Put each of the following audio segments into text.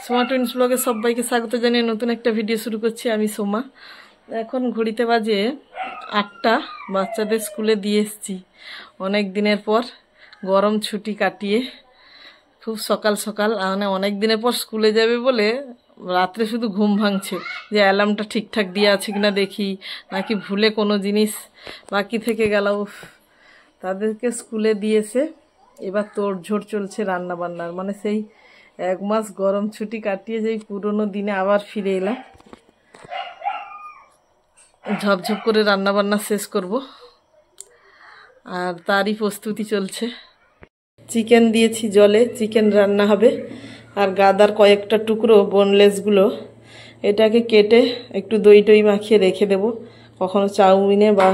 Soma twins ব্লগে সবাইকে স্বাগত জানিয়ে নতুন একটা ভিডিও শুরু করছি। আমি সোমা। এখন ঘড়িতে বাজে 8টা। বাচ্চাদের স্কুলে দিয়ে এসেছি অনেক দিনের পর, গরম ছুটি কাটিয়ে। খুব সকাল সকাল, মানে অনেক দিনের পর স্কুলে যাবে বলে রাত্রে শুধু ঘুম ভাঙছে যে অ্যালার্মটা ঠিকঠাক দিয়ে আছে কিনা দেখি, নাকি ভুলে কোনো জিনিস বাকি থেকে গেল। তাদেরকে স্কুলে দিয়েছে, এবার তোড়ঝোড় চলছে রান্না বান্নার। মানে সেই 1 মাস গরম ছুটি কাটিয়ে যেই পুরনো দিনে আবার ফিরে এলাম। ঝপঝপ করে রান্না বান্না শেষ করব, আর তারই প্রস্তুতি চলছে। চিকেন দিয়েছি জলে, চিকেন রান্না হবে। আর গাদার কয়েকটা টুকরো বোনলেসগুলো এটাকে কেটে একটু দই টই মাখিয়ে রেখে দেব, কখনো চাউমিনে বা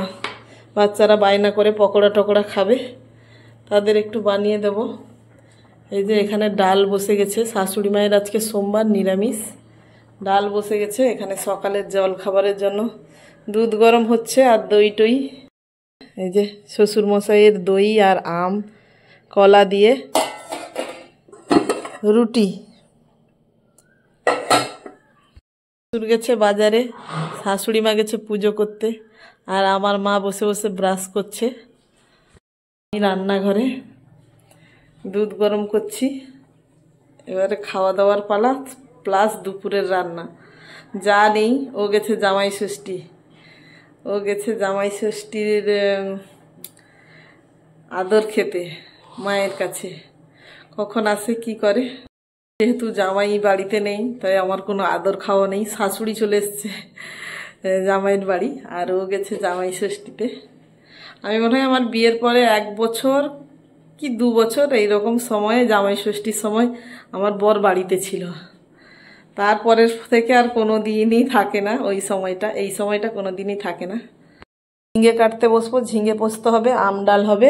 বাচ্চারা বায়না করে পকোড়া টকোড়া খাবে, তাদের একটু বানিয়ে দেব। এই যে এখানে ডাল বসে গেছে, শাশুড়ি মায়ের আজকে সোমবার নিরামিষ। ডাল বসে গেছে এখানে সকালের জল খাবারের জন্য। দুধ গরম হচ্ছে আর দই টই। এই যে শ্বশুরমশাইয়ের দই আর আম কলা দিয়ে রুটি। শ্বশুর গেছে বাজারে, শাশুড়ি মা গেছে পুজো করতে, আর আমার মা বসে বসে ব্রাশ করছে। রান্নাঘরে দুধ গরম করছি। এবারে খাওয়া দাওয়ার পালা, প্লাস দুপুরের রান্না। যা নেই, ও গেছে জামাই ষষ্ঠী। ও গেছে জামাই ষষ্ঠীর আদর খেতে মায়ের কাছে। কখন আসে কি করে, যেহেতু জামাই বাড়িতে নেই তাই আমার কোনো আদর খাওয়া নেই। শাশুড়ি চলে এসছে জামাইয়ের বাড়ি, আর ও গেছে জামাই ষষ্ঠীতে। আমি মনে হয় আমার বিয়ের পরে 1 বছর কি 2 বছর এইরকম সময়ে, জামাই ষষ্ঠীর সময় আমার বর বাড়িতে ছিল। তারপরের থেকে আর কোনো দিনই থাকে না ওই সময়টা, এই সময়টা কোনো দিনই থাকে না। ঝিঙে কাটতে বসবো, ঝিঙে পোস্ত হবে, আম ডাল হবে,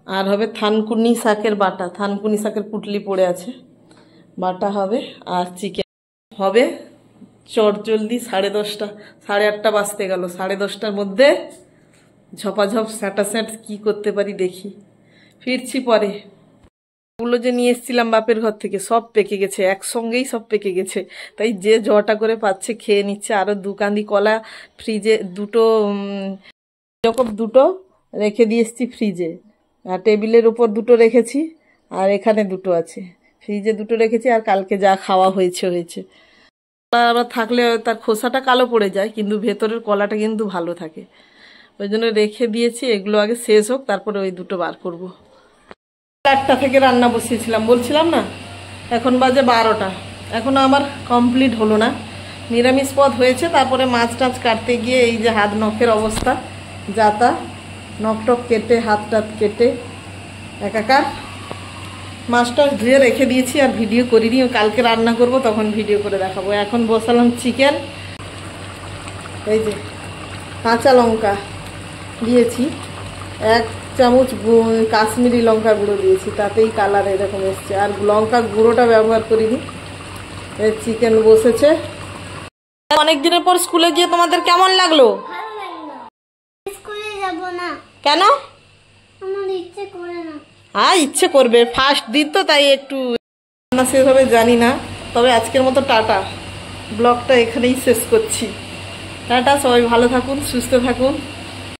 আর হবে থানকুনি শাকের বাটা। থানকুনি শাকের পুটলি পড়ে আছে, বাটা হবে। আর চিকেন হবে চটজলদি। 10:30 8:30 বাজতে গেল। 10:30টার মধ্যে ঝপাঝপ স্যাঁটাস্যাঁট কি করতে পারি দেখি। ফিরছি পরে। ওগুলো যে নিয়ে এসেছিলাম বাপের ঘর থেকে সব পেকে গেছে, একসঙ্গেই সব পেকে গেছে। তাই যে জটা করে পাচ্ছে খেয়ে নিচ্ছে। আরও 2 কাঁদি কলা ফ্রিজে, এরকম 2টো রেখে দিয়ে এসেছি ফ্রিজে। আর টেবিলের উপর 2টো রেখেছি, আর এখানে 2টো আছে। ফ্রিজে 2টো রেখেছি, আর কালকে যা খাওয়া হয়েছে। আবার থাকলে তার খোসাটা কালো পড়ে যায়, কিন্তু ভেতরের কলাটা কিন্তু ভালো থাকে। ওই জন্য রেখে দিয়েছি। এগুলো আগে শেষ হোক, তারপরে ওই 2টো বার করব। 8টা থেকে রান্না বসিয়েছিলাম বলছিলাম না, এখন বাজে 12টা। এখনও আমার কমপ্লিট হলো না। নিরামিষ পদ হয়েছে, তারপরে মাছ টাছ কাটতে গিয়ে এই যে হাত নখের অবস্থা যাতা, নখ টক কেটে হাত টাত কেটে একাকার। মাছ টাছ ধুয়ে রেখে দিয়েছি, আর ভিডিও করিনি। কালকে রান্না করব, তখন ভিডিও করে দেখাবো। এখন বসালাম চিকেন। এই যে কাঁচা লঙ্কা দিয়েছি, 1 চামচ কাশ্মীরি লঙ্কা গুঁড়ো দিয়েছি, তাতেই কালার এরকম এসছে। আর লঙ্কা গুঁড়োটা ব্যবহার করিনি। চিকেন বসেছে। অনেক দিনের পর স্কুলে গিয়ে তোমাদের কেমন লাগলো? স্কুলে যাব না। কেন? আমার ইচ্ছে করে না। হ্যাঁ, ইচ্ছে করবে, ফার্স্ট দিন তো, তাই একটু রান্না শেষ হবে জানি না। তবে আজকের মতো টাটা, ব্লগটা এখানেই শেষ করছি। টাটা, সবাই ভালো থাকুন, সুস্থ থাকুন।